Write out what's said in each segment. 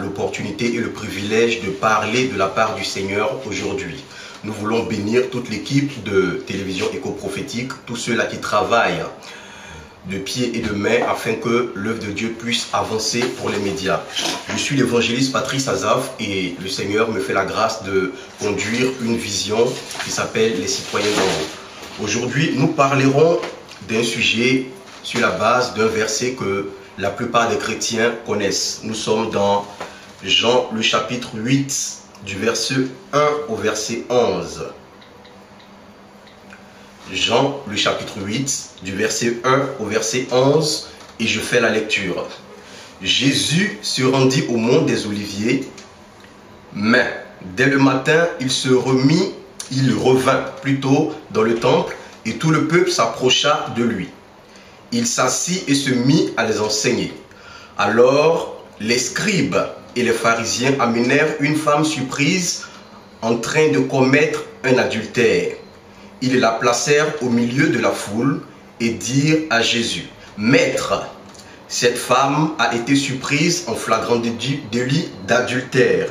l'opportunité et le privilège de parler de la part du Seigneur aujourd'hui. Nous voulons bénir toute l'équipe de télévision éco-prophétique, tous ceux-là qui travaillent de pied et de main afin que l'œuvre de Dieu puisse avancer pour les médias. Je suis l'évangéliste Patrice Azaf et le Seigneur me fait la grâce de conduire une vision qui s'appelle les citoyens d'en haut. Aujourd'hui, nous parlerons d'un sujet sur la base d'un verset que la plupart des chrétiens connaissent. Nous sommes dans Jean le chapitre 8 du verset 1 au verset 11. Jean le chapitre 8 du verset 1 au verset 11 et je fais la lecture. Jésus se rendit au mont des Oliviers, mais dès le matin il revint plutôt dans le temple et tout le peuple s'approcha de lui. Il s'assit et se mit à les enseigner. Alors les scribes et les pharisiens amenèrent une femme surprise en train de commettre un adultère. Ils la placèrent au milieu de la foule et dirent à Jésus, « Maître, cette femme a été surprise en flagrant délit d'adultère.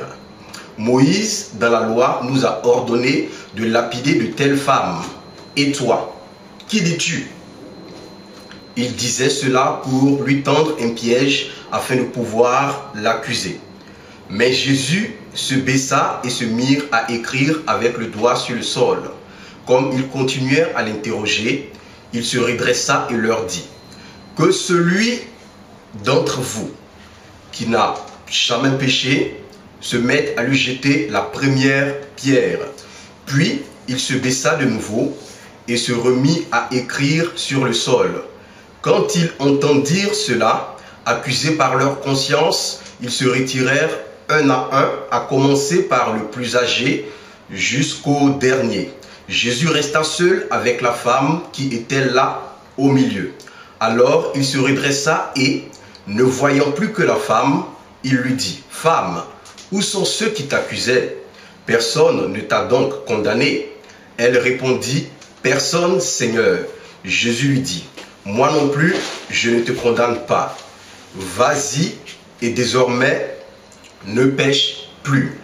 Moïse, dans la loi, nous a ordonné de lapider de telles femmes. Et toi, qui dis-tu » Il disait cela pour lui tendre un piège afin de pouvoir l'accuser. Mais Jésus se baissa et se mit à écrire avec le doigt sur le sol. Comme ils continuèrent à l'interroger, il se redressa et leur dit, « Que celui d'entre vous qui n'a jamais péché se mette à lui jeter la première pierre. » Puis il se baissa de nouveau et se remit à écrire sur le sol. Quand ils entendirent cela, accusés par leur conscience, ils se retirèrent un, à commencer par le plus âgé jusqu'au dernier. Jésus resta seul avec la femme qui était là au milieu. Alors il se redressa et, ne voyant plus que la femme, il lui dit, « Femme, où sont ceux qui t'accusaient? Personne ne t'a donc condamné ?» Elle répondit, « Personne, Seigneur. » Jésus lui dit, « Moi non plus, je ne te condamne pas. Vas-y et désormais, ne pêche plus. »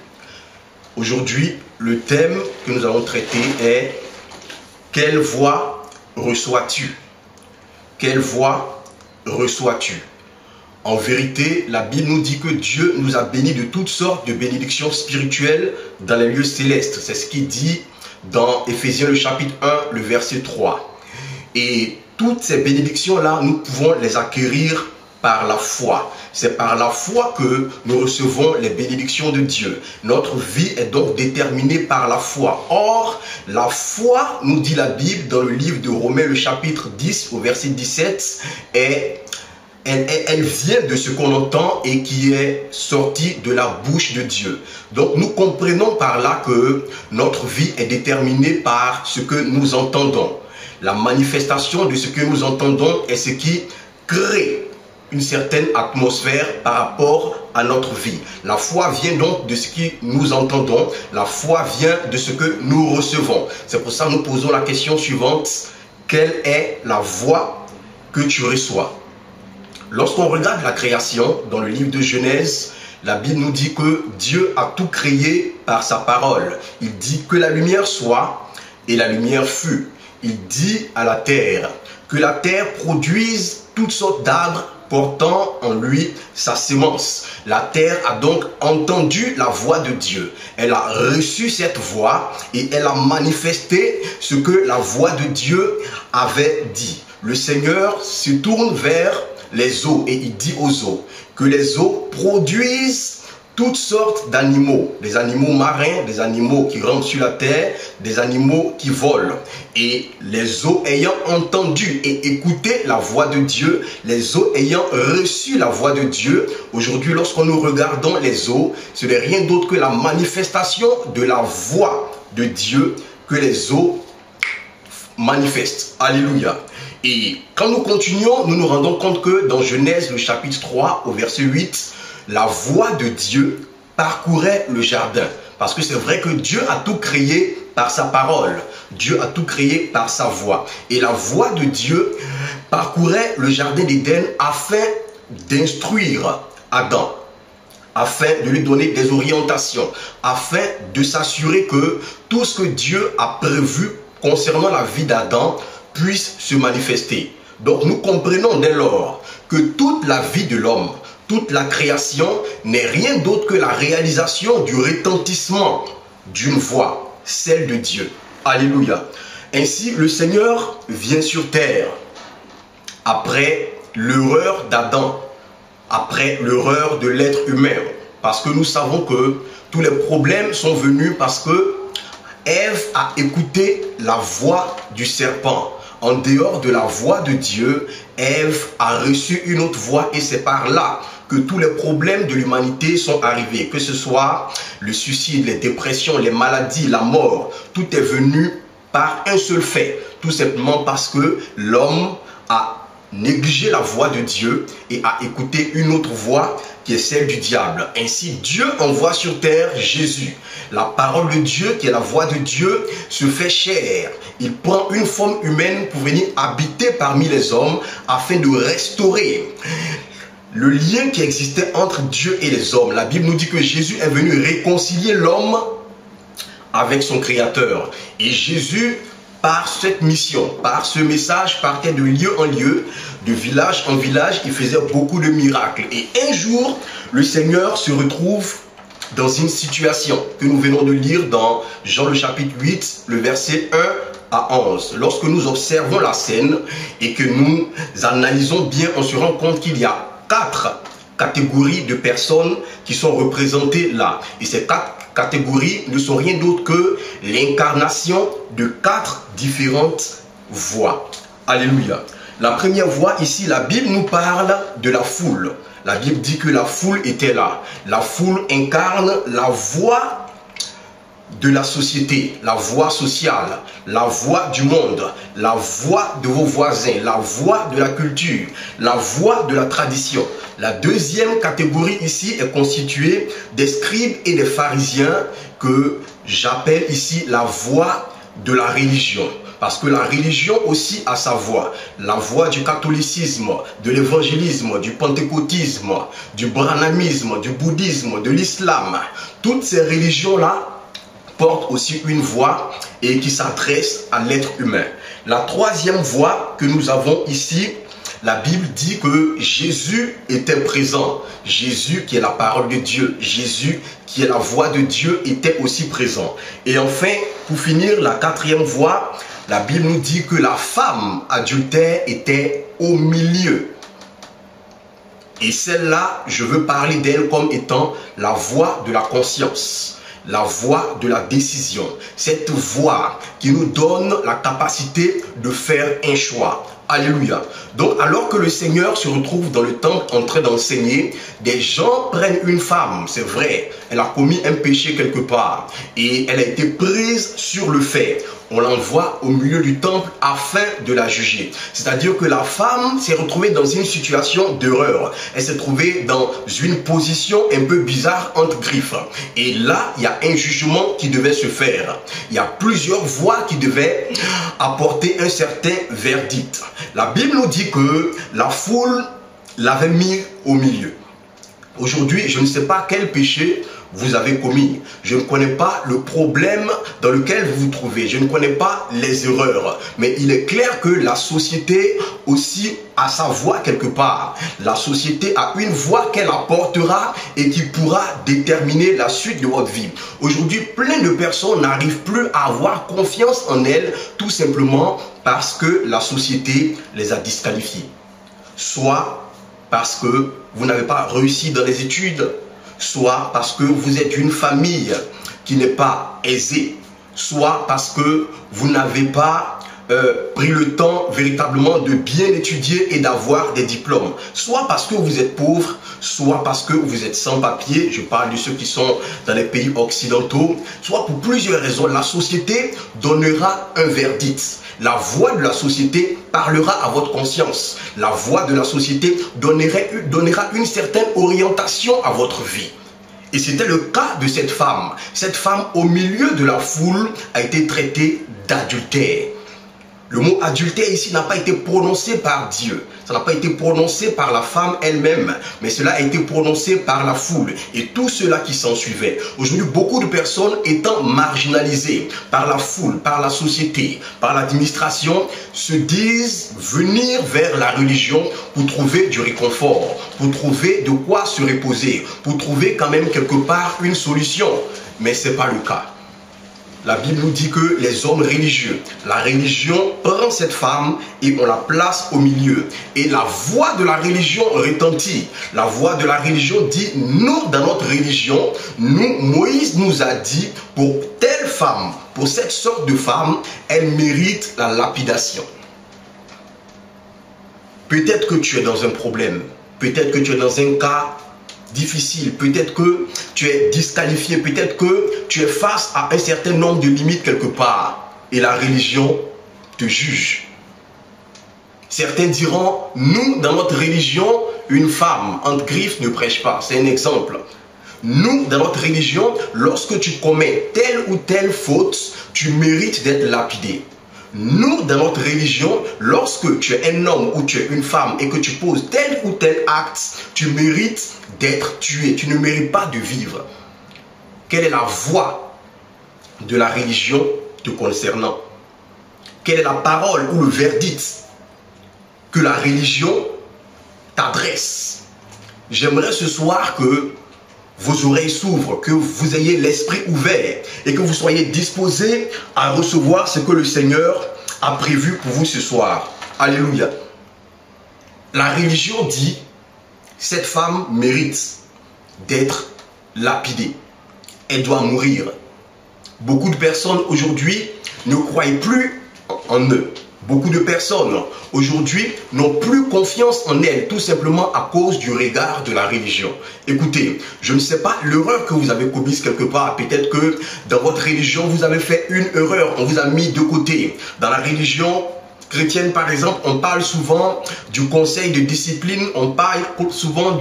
Aujourd'hui, le thème que nous allons traiter est « Quelle voix reçois-tu » Quelle voix reçois-tu? En vérité, la Bible nous dit que Dieu nous a bénis de toutes sortes de bénédictions spirituelles dans les lieux célestes. C'est ce qu'il dit dans Éphésiens le chapitre 1, le verset 3. Et toutes ces bénédictions-là, nous pouvons les acquérir par la foi. C'est par la foi que nous recevons les bénédictions de Dieu. Notre vie est donc déterminée par la foi. Or, la foi, nous dit la Bible dans le livre de Romains, le chapitre 10, au verset 17, elle vient de ce qu'on entend et qui est sorti de la bouche de Dieu. Donc, nous comprenons par là que notre vie est déterminée par ce que nous entendons. La manifestation de ce que nous entendons est ce qui crée une certaine atmosphère par rapport à notre vie. La foi vient donc de ce que nous entendons. La foi vient de ce que nous recevons. C'est pour ça que nous posons la question suivante. Quelle est la voix que tu reçois? Lorsqu'on regarde la création, dans le livre de Genèse, la Bible nous dit que Dieu a tout créé par sa parole. Il dit que la lumière soit et la lumière fut. Il dit à la terre que la terre produise toutes sortes d'arbres portant en lui sa sémence. La terre a donc entendu la voix de Dieu. Elle a reçu cette voix et elle a manifesté ce que la voix de Dieu avait dit. Le Seigneur se tourne vers les eaux et il dit aux eaux que les eaux produisent toutes sortes d'animaux, des animaux marins, des animaux qui rampent sur la terre, des animaux qui volent. Et les eaux ayant entendu et écouté la voix de Dieu, les eaux ayant reçu la voix de Dieu, aujourd'hui lorsque nous regardons les eaux, ce n'est rien d'autre que la manifestation de la voix de Dieu que les eaux manifestent. Alléluia. Et quand nous continuons, nous nous rendons compte que dans Genèse, le chapitre 3, au verset 8, la voix de Dieu parcourait le jardin. Parce que c'est vrai que Dieu a tout créé par sa parole. Dieu a tout créé par sa voix. Et la voix de Dieu parcourait le jardin d'Éden afin d'instruire Adam. afin de lui donner des orientations, afin de s'assurer que tout ce que Dieu a prévu concernant la vie d'Adam puisse se manifester. Donc nous comprenons dès lors que toute la vie de l'homme, toute la création n'est rien d'autre que la réalisation du retentissement d'une voix, celle de Dieu. Alléluia. Ainsi, le Seigneur vient sur terre après l'erreur d'Adam, après l'erreur de l'être humain. Parce que nous savons que tous les problèmes sont venus parce que Ève a écouté la voix du serpent. En dehors de la voix de Dieu, Ève a reçu une autre voix et c'est par là que tous les problèmes de l'humanité sont arrivés. Que ce soit le suicide, les dépressions, les maladies, la mort, tout est venu par un seul fait. Tout simplement parce que l'homme a négligé la voix de Dieu et a écouté une autre voix qui est celle du diable. Ainsi, Dieu envoie sur terre Jésus. La parole de Dieu, qui est la voix de Dieu, se fait chair. Il prend une forme humaine pour venir habiter parmi les hommes afin de restaurer le lien qui existait entre Dieu et les hommes. La Bible nous dit que Jésus est venu réconcilier l'homme avec son Créateur. Et Jésus, par cette mission, par ce message, partait de lieu en lieu, de village en village, il faisait beaucoup de miracles. Et un jour, le Seigneur se retrouve dans une situation que nous venons de lire dans Jean le chapitre 8, le verset 1 à 11. Lorsque nous observons la scène et que nous analysons bien, on se rend compte qu'il y a 4 catégories de personnes qui sont représentées là. Et ces 4 catégories ne sont rien d'autre que l'incarnation de 4 différentes voix. Alléluia. La première voix ici, la Bible nous parle de la foule. La Bible dit que la foule était là. La foule incarne la voix de la société, la voix sociale, la voix du monde, la voix de vos voisins, la voix de la culture, la voix de la tradition. La deuxième catégorie ici est constituée des scribes et des pharisiens que j'appelle ici la voix de la religion. Parce que la religion aussi a sa voix. La voix du catholicisme, de l'évangélisme, du pentecôtisme, du branhamisme, du bouddhisme, de l'islam. Toutes ces religions-là portent aussi une voix et qui s'adresse à l'être humain. La troisième voix que nous avons ici, la Bible dit que Jésus était présent. Jésus qui est la parole de Dieu, Jésus qui est la voix de Dieu était aussi présent. Et enfin, pour finir, la quatrième voix, la Bible nous dit que la femme adultère était au milieu. Et celle-là, je veux parler d'elle comme étant la voix de la conscience, la voix de la décision. Cette voix qui nous donne la capacité de faire un choix. Alléluia. Donc alors que le Seigneur se retrouve dans le temple en train d'enseigner, des gens prennent une femme, c'est vrai, elle a commis un péché quelque part et elle a été prise sur le fait. On l'envoie au milieu du temple afin de la juger. C'est-à-dire que la femme s'est retrouvée dans une situation d'erreur. Elle s'est trouvée dans une position un peu bizarre entre griffes. Et là, il y a un jugement qui devait se faire. Il y a plusieurs voix qui devaient apporter un certain verdict. La Bible nous dit que la foule l'avait mis au milieu. Aujourd'hui, je ne sais pas quel péché vous avez commis. Je ne connais pas le problème dans lequel vous vous trouvez. Je ne connais pas les erreurs. Mais il est clair que la société aussi a sa voix quelque part. La société a une voix qu'elle apportera et qui pourra déterminer la suite de votre vie. Aujourd'hui, plein de personnes n'arrivent plus à avoir confiance en elles, tout simplement parce que la société les a disqualifiés. Soit parce que vous n'avez pas réussi dans les études, soit parce que vous êtes une famille qui n'est pas aisée, soit parce que vous n'avez pas pris le temps véritablement de bien étudier et d'avoir des diplômes, soit parce que vous êtes pauvre, soit parce que vous êtes sans papier, je parle de ceux qui sont dans les pays occidentaux, soit pour plusieurs raisons. La société donnera un verdict. La voix de la société parlera à votre conscience. La voix de la société donnera une certaine orientation à votre vie. Et c'était le cas de cette femme. Cette femme, au milieu de la foule, a été traitée d'adultère. Le mot adultère ici n'a pas été prononcé par Dieu. Ça n'a pas été prononcé par la femme elle-même, mais cela a été prononcé par la foule et tous ceux-là qui s'en suivaient. Aujourd'hui, beaucoup de personnes étant marginalisées par la foule, par la société, par l'administration, se disent venir vers la religion pour trouver du réconfort, pour trouver de quoi se reposer, pour trouver quand même quelque part une solution. Mais ce n'est pas le cas. La Bible nous dit que les hommes religieux, la religion prend cette femme et on la place au milieu. Et la voix de la religion retentit. La voix de la religion dit, nous, dans notre religion, Moïse nous a dit, pour telle femme, pour cette sorte de femme, elle mérite la lapidation. Peut-être que tu es dans un problème, peut-être que tu es dans un cas difficile, peut-être que tu es disqualifié, peut-être que tu es face à un certain nombre de limites quelque part et la religion te juge. Certains diront, nous, dans notre religion, une femme entre griffes ne prêche pas. C'est un exemple. Nous, dans notre religion, lorsque tu commets telle ou telle faute, tu mérites d'être lapidé. Nous, dans notre religion, lorsque tu es un homme ou tu es une femme et que tu poses tel ou tel acte, tu mérites d'être tué. Tu ne mérites pas de vivre. Quelle est la voix de la religion te concernant? Quelle est la parole ou le verdict que la religion t'adresse? J'aimerais ce soir que vos oreilles s'ouvrent, que vous ayez l'esprit ouvert et que vous soyez disposés à recevoir ce que le Seigneur a prévu pour vous ce soir. Alléluia. La religion dit, cette femme mérite d'être lapidée. Elle doit mourir. Beaucoup de personnes aujourd'hui ne croient plus en eux. Beaucoup de personnes aujourd'hui n'ont plus confiance en elles, tout simplement à cause du regard de la religion. Écoutez, je ne sais pas l'erreur que vous avez commise quelque part. Peut-être que dans votre religion, vous avez fait une erreur, on vous a mis de côté. Dans la religion chrétienne, par exemple, on parle souvent du conseil de discipline, on parle souvent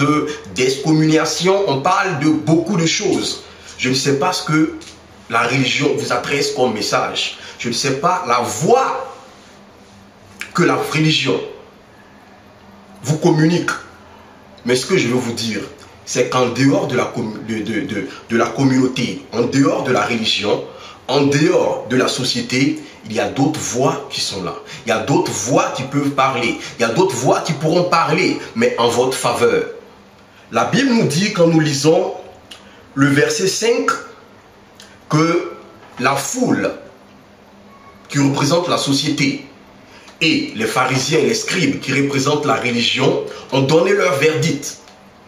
d'excommunication, on parle de beaucoup de choses. Je ne sais pas ce que la religion vous adresse comme message. Je ne sais pas la voix que la religion vous communique. Mais ce que je veux vous dire, c'est qu'en dehors de la communauté, en dehors de la religion, en dehors de la société, il y a d'autres voix qui sont là. Il y a d'autres voix qui peuvent parler. Il y a d'autres voix qui pourront parler, mais en votre faveur. La Bible nous dit, quand nous lisons le verset 5, que la foule qui représente la société et les pharisiens et les scribes qui représentent la religion ont donné leur verdict.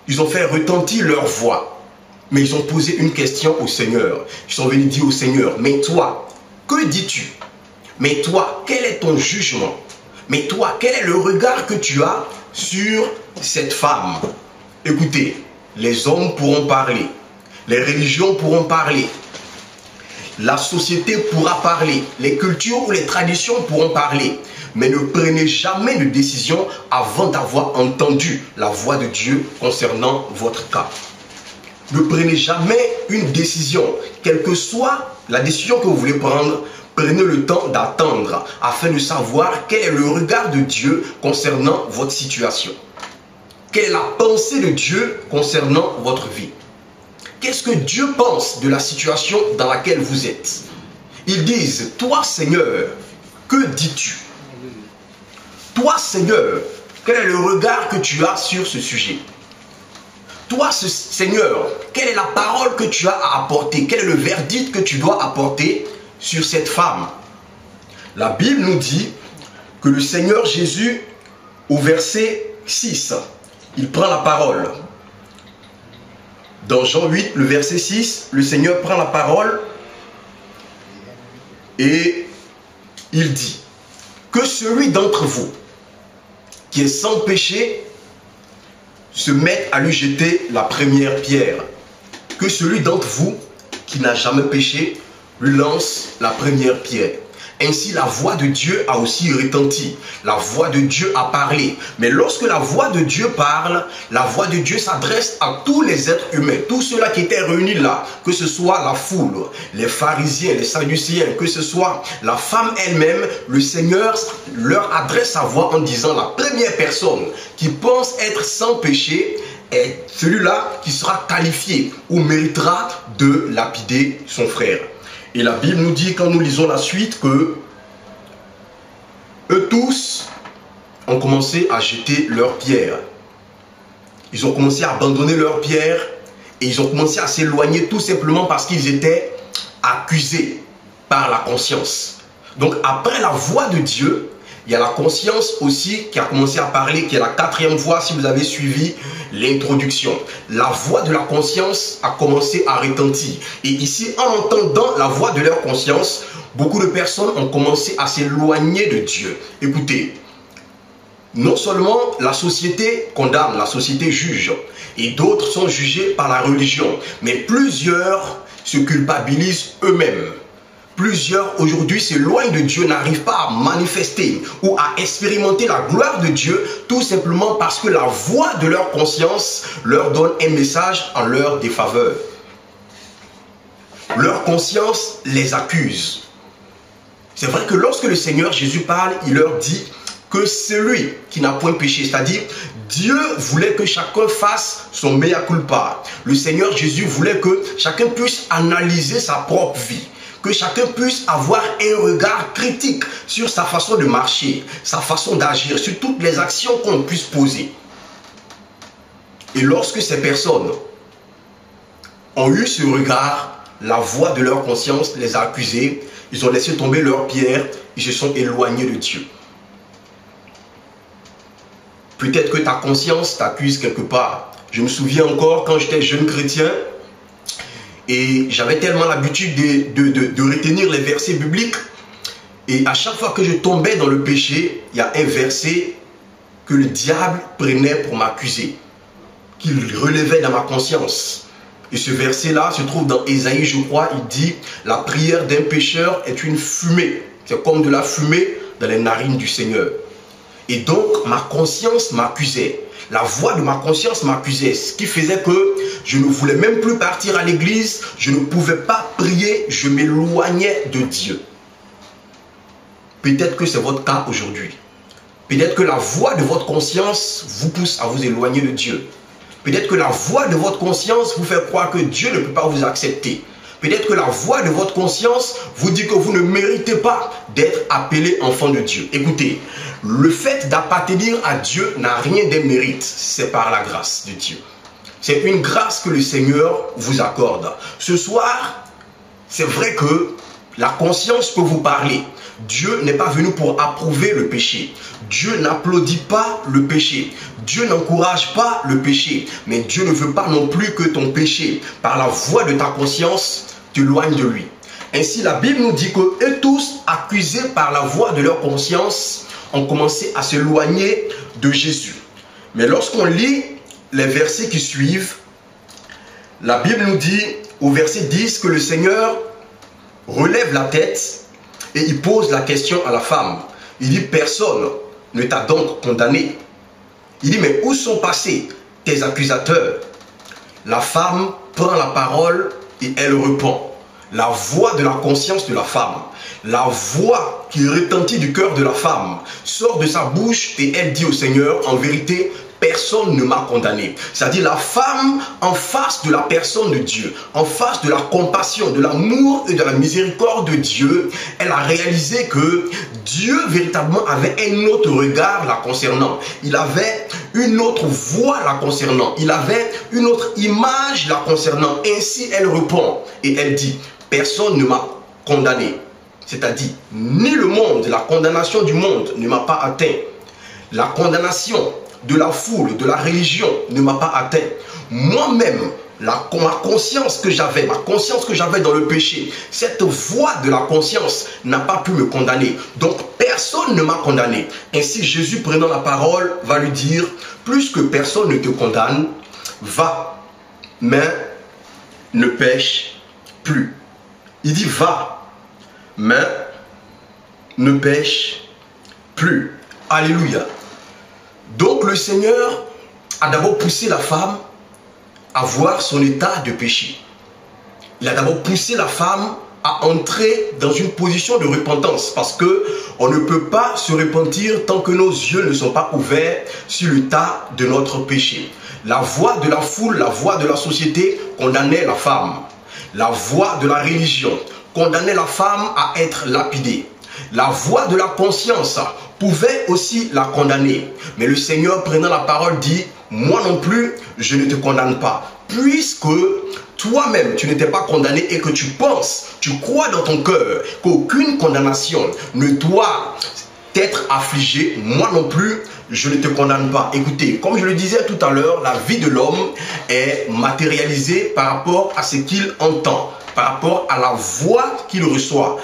Ils ont fait retentir leur voix. Mais ils ont posé une question au Seigneur. Ils sont venus dire au Seigneur, mais toi, que dis-tu? Mais toi, quel est ton jugement? Mais toi, quel est le regard que tu as sur cette femme? Écoutez, les hommes pourront parler. Les religions pourront parler. La société pourra parler. Les cultures ou les traditions pourront parler. Mais ne prenez jamais de décision avant d'avoir entendu la voix de Dieu concernant votre cas. Ne prenez jamais une décision, quelle que soit la décision que vous voulez prendre, prenez le temps d'attendre afin de savoir quel est le regard de Dieu concernant votre situation. Quelle est la pensée de Dieu concernant votre vie? Qu'est-ce que Dieu pense de la situation dans laquelle vous êtes? Ils disent, toi Seigneur, que dis-tu? Toi Seigneur, quel est le regard que tu as sur ce sujet? Toi Seigneur, quelle est la parole que tu as à apporter? Quel est le verdict que tu dois apporter sur cette femme? La Bible nous dit que le Seigneur Jésus, au verset 6, il prend la parole. Dans Jean 8, le verset 6, le Seigneur prend la parole et il dit que celui d'entre vous qui est sans péché se mette à lui jeter la première pierre. Que celui d'entre vous qui n'a jamais péché lui lance la première pierre. Ainsi, la voix de Dieu a aussi retenti. La voix de Dieu a parlé. Mais lorsque la voix de Dieu parle, la voix de Dieu s'adresse à tous les êtres humains, tous ceux-là qui étaient réunis là, que ce soit la foule, les pharisiens, les sadducéens, que ce soit la femme elle-même, le Seigneur leur adresse sa voix en disant: la première personne qui pense être sans péché est celui-là qui sera qualifié ou méritera de lapider son frère. Et la Bible nous dit, quand nous lisons la suite, que eux tous ont commencé à jeter leurs pierres. Ils ont commencé à abandonner leurs pierres et ils ont commencé à s'éloigner tout simplement parce qu'ils étaient accusés par la conscience. Donc après la voix de Dieu, il y a la conscience aussi qui a commencé à parler, qui est la quatrième voix si vous avez suivi l'introduction. La voix de la conscience a commencé à retentir. Et ici, en entendant la voix de leur conscience, beaucoup de personnes ont commencé à s'éloigner de Dieu. Écoutez, non seulement la société condamne, la société juge, et d'autres sont jugés par la religion, mais plusieurs se culpabilisent eux-mêmes. Plusieurs aujourd'hui s'éloignent de Dieu, n'arrivent pas à manifester ou à expérimenter la gloire de Dieu, tout simplement parce que la voix de leur conscience leur donne un message en leur défaveur. Leur conscience les accuse. C'est vrai que lorsque le Seigneur Jésus parle, il leur dit que celui qui n'a point péché, c'est-à-dire Dieu voulait que chacun fasse son mea culpa. Le Seigneur Jésus voulait que chacun puisse analyser sa propre vie. Que chacun puisse avoir un regard critique sur sa façon de marcher, sa façon d'agir, sur toutes les actions qu'on puisse poser. Et lorsque ces personnes ont eu ce regard, la voix de leur conscience les a accusés, ils ont laissé tomber leurs pierres, ils se sont éloignés de Dieu. Peut-être que ta conscience t'accuse quelque part. Je me souviens encore quand j'étais jeune chrétien, et j'avais tellement l'habitude de retenir les versets bibliques. Et à chaque fois que je tombais dans le péché, il y a un verset que le diable prenait pour m'accuser, qu'il relevait dans ma conscience. Et ce verset-là se trouve dans Ésaïe, je crois. Il dit: la prière d'un pécheur est une fumée. C'est comme de la fumée dans les narines du Seigneur. Et donc, ma conscience m'accusait. La voix de ma conscience m'accusait, ce qui faisait que je ne voulais même plus partir à l'église, je ne pouvais pas prier, je m'éloignais de Dieu. Peut-être que c'est votre cas aujourd'hui. Peut-être que la voix de votre conscience vous pousse à vous éloigner de Dieu. Peut-être que la voix de votre conscience vous fait croire que Dieu ne peut pas vous accepter. Peut-être que la voix de votre conscience vous dit que vous ne méritez pas d'être appelé enfant de Dieu. Écoutez, le fait d'appartenir à Dieu n'a rien de mérite, c'est par la grâce de Dieu. C'est une grâce que le Seigneur vous accorde. Ce soir, c'est vrai que la conscience peut vous parler. Dieu n'est pas venu pour approuver le péché. Dieu n'applaudit pas le péché. Dieu n'encourage pas le péché. Mais Dieu ne veut pas non plus que ton péché, par la voix de ta conscience, t'éloigne de lui. Ainsi, la Bible nous dit que eux tous, accusés par la voix de leur conscience, ont commencé à s'éloigner de Jésus. Mais lorsqu'on lit les versets qui suivent, la Bible nous dit au verset 10 que le Seigneur relève la tête et il pose la question à la femme. Il dit: personne ne t'a donc condamné. Il dit: mais où sont passés tes accusateurs? La femme prend la parole et elle répond. La voix de la conscience de la femme, la voix qui retentit du cœur de la femme, sort de sa bouche et elle dit au Seigneur: en vérité, personne ne m'a condamné. C'est-à-dire la femme en face de la personne de Dieu, en face de la compassion, de l'amour et de la miséricorde de Dieu, elle a réalisé que Dieu véritablement avait un autre regard la concernant. Il avait une autre voix la concernant. Il avait une autre image la concernant. Ainsi elle répond et elle dit: personne ne m'a condamné. C'est-à-dire, ni le monde, la condamnation du monde ne m'a pas atteint. La condamnation de la foule, de la religion ne m'a pas atteint. Moi-même, ma conscience que j'avais dans le péché, cette voix de la conscience n'a pas pu me condamner. Donc, personne ne m'a condamné. Ainsi, Jésus, prenant la parole, va lui dire: plus que personne ne te condamne, va, mais ne pêche plus. Il dit: va, mais ne pêche plus. Alléluia. Donc le Seigneur a d'abord poussé la femme à voir son état de péché. Il a d'abord poussé la femme à entrer dans une position de repentance, parce que on ne peut pas se repentir tant que nos yeux ne sont pas ouverts sur l'état de notre péché. La voix de la foule, la voix de la société condamnait la femme. La voix de la religion condamnait la femme à être lapidée. La voix de la conscience pouvait aussi la condamner. Mais le Seigneur, prenant la parole, dit: moi non plus, je ne te condamne pas. Puisque toi-même, tu n'étais pas condamné et que tu penses, tu crois dans ton cœur qu'aucune condamnation ne doit t'être affligée, moi non plus, je ne te condamne pas. Écoutez, comme je le disais tout à l'heure, la vie de l'homme est matérialisée par rapport à ce qu'il entend, par rapport à la voix qu'il reçoit.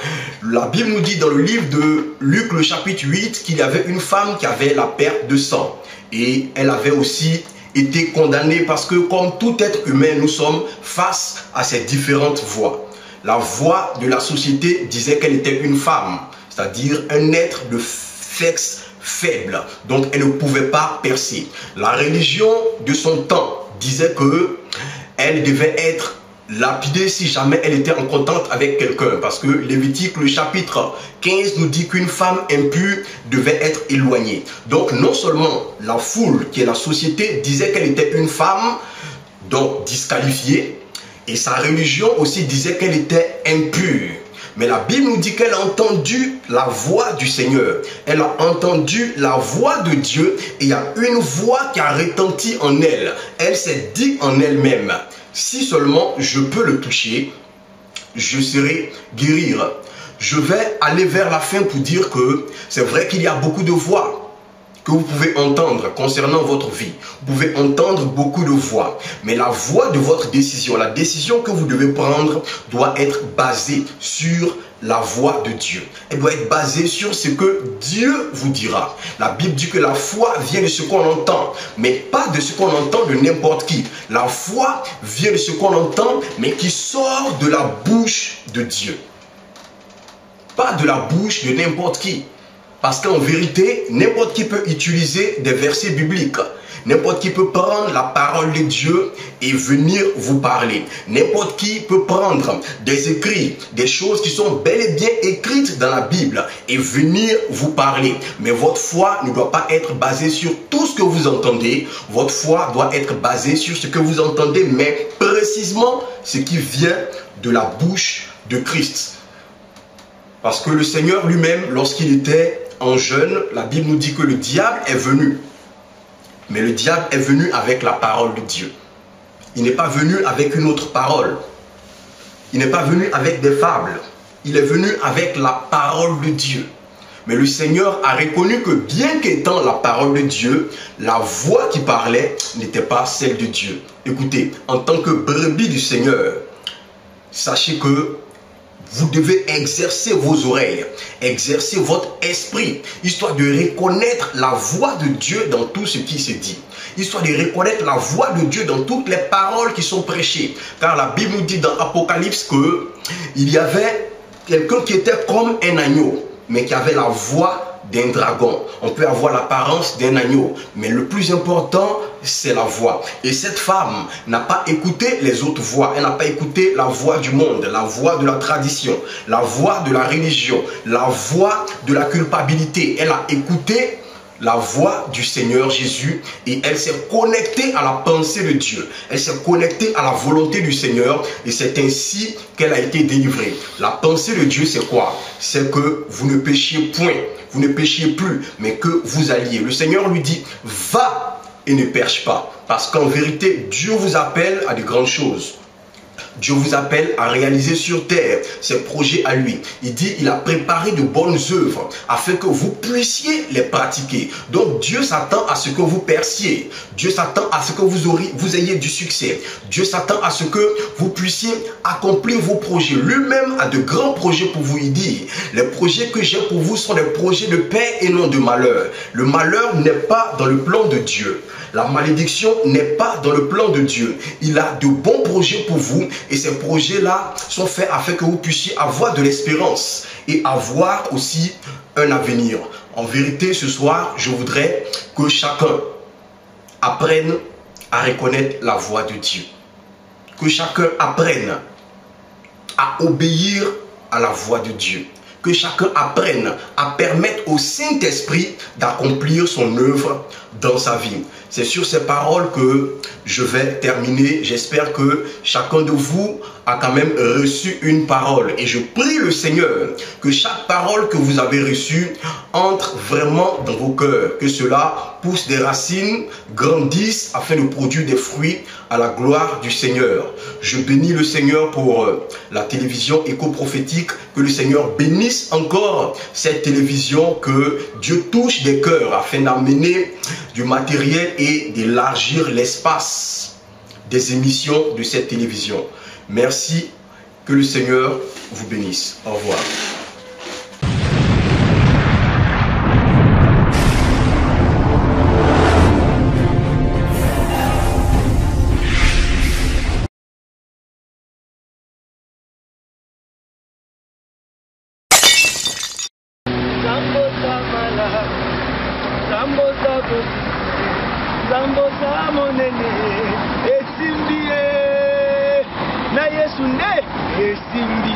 La Bible nous dit dans le livre de Luc, le chapitre 8, qu'il y avait une femme qui avait la perte de sang. Et elle avait aussi été condamnée parce que, comme tout être humain, nous sommes face à ces différentes voix. La voix de la société disait qu'elle était une femme, c'est-à-dire un être de sexe faible, donc elle ne pouvait pas percer. La religion de son temps disait que elle devait être lapidée si jamais elle était en contact avec quelqu'un, parce que Lévitique, le chapitre 15 nous dit qu'une femme impure devait être éloignée. Donc non seulement la foule, qui est la société, disait qu'elle était une femme, donc disqualifiée, et sa religion aussi disait qu'elle était impure. Mais la Bible nous dit qu'elle a entendu la voix du Seigneur. Elle a entendu la voix de Dieu et il y a une voix qui a retenti en elle. Elle s'est dit en elle-même: si seulement je peux le toucher, je serai guérir. Je vais aller vers la fin pour dire que c'est vrai qu'il y a beaucoup de voix que vous pouvez entendre concernant votre vie. Vous pouvez entendre beaucoup de voix. Mais la voix de votre décision, la décision que vous devez prendre doit être basée sur la voix de Dieu. Elle doit être basée sur ce que Dieu vous dira. La Bible dit que la foi vient de ce qu'on entend, mais pas de ce qu'on entend de n'importe qui. La foi vient de ce qu'on entend, mais qui sort de la bouche de Dieu. Pas de la bouche de n'importe qui. Parce qu'en vérité, n'importe qui peut utiliser des versets bibliques. N'importe qui peut prendre la parole de Dieu et venir vous parler. N'importe qui peut prendre des écrits, des choses qui sont bel et bien écrites dans la Bible et venir vous parler. Mais votre foi ne doit pas être basée sur tout ce que vous entendez. Votre foi doit être basée sur ce que vous entendez, mais précisément ce qui vient de la bouche de Christ. Parce que le Seigneur lui-même, lorsqu'il était en jeûne, la Bible nous dit que le diable est venu. Mais le diable est venu avec la parole de Dieu. Il n'est pas venu avec une autre parole. Il n'est pas venu avec des fables. Il est venu avec la parole de Dieu. Mais le Seigneur a reconnu que bien qu'étant la parole de Dieu, la voix qui parlait n'était pas celle de Dieu. Écoutez, en tant que brebis du Seigneur, sachez que vous devez exercer vos oreilles, exercer votre esprit, histoire de reconnaître la voix de Dieu dans tout ce qui se dit. Histoire de reconnaître la voix de Dieu dans toutes les paroles qui sont prêchées. Car la Bible nous dit dans Apocalypse qu'il y avait quelqu'un qui était comme un agneau, mais qui avait la voix d'un dragon. On peut avoir l'apparence d'un agneau, mais le plus important, c'est la voix. Et cette femme n'a pas écouté les autres voix. Elle n'a pas écouté la voix du monde, la voix de la tradition, la voix de la religion, la voix de la culpabilité. Elle a écouté la voix du Seigneur Jésus et elle s'est connectée à la pensée de Dieu. Elle s'est connectée à la volonté du Seigneur et c'est ainsi qu'elle a été délivrée. La pensée de Dieu, c'est quoi? C'est que vous ne péchiez point, vous ne péchiez plus, mais que vous alliez. Le Seigneur lui dit: va et ne perche pas. Parce qu'en vérité, Dieu vous appelle à de grandes choses. Dieu vous appelle à réaliser sur terre ses projets à lui. Il dit, il a préparé de bonnes œuvres afin que vous puissiez les pratiquer. Donc Dieu s'attend à ce que vous perciez. Dieu s'attend à ce que vous ayez du succès. Dieu s'attend à ce que vous puissiez accomplir vos projets. Lui-même a de grands projets pour vous. Il dit, les projets que j'ai pour vous sont des projets de paix et non de malheur. Le malheur n'est pas dans le plan de Dieu. La malédiction n'est pas dans le plan de Dieu. Il a de bons projets pour vous et ces projets-là sont faits afin que vous puissiez avoir de l'espérance et avoir aussi un avenir. En vérité, ce soir, je voudrais que chacun apprenne à reconnaître la voix de Dieu. Que chacun apprenne à obéir à la voix de Dieu. Que chacun apprenne à permettre au Saint-Esprit d'accomplir son œuvre dans sa vie. C'est sur ces paroles que je vais terminer. J'espère que chacun de vous a quand même reçu une parole. Et je prie le Seigneur que chaque parole que vous avez reçue entre vraiment dans vos cœurs. Que cela pousse des racines, grandisse afin de produire des fruits à la gloire du Seigneur. Je bénis le Seigneur pour la télévision éco-prophétique. Que le Seigneur bénisse encore cette télévision, que Dieu touche des cœurs afin d'amener du matériel et d'élargir l'espace des émissions de cette télévision. Merci, que le Seigneur vous bénisse. Au revoir. na Yesu nde esimbi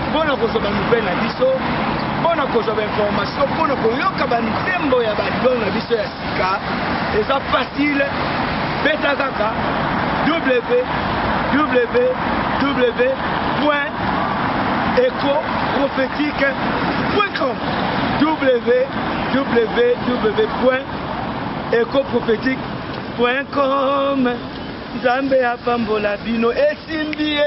mpona kozwa banouvelle na biso, mpona kozwa bainformation, mpona koyoka banzembo ya balibongo na biso ya sika. Eza facile, beta kaka www.ecoprophétique.com www.ecoprophétique.com. Nzambe apambola bino esimbi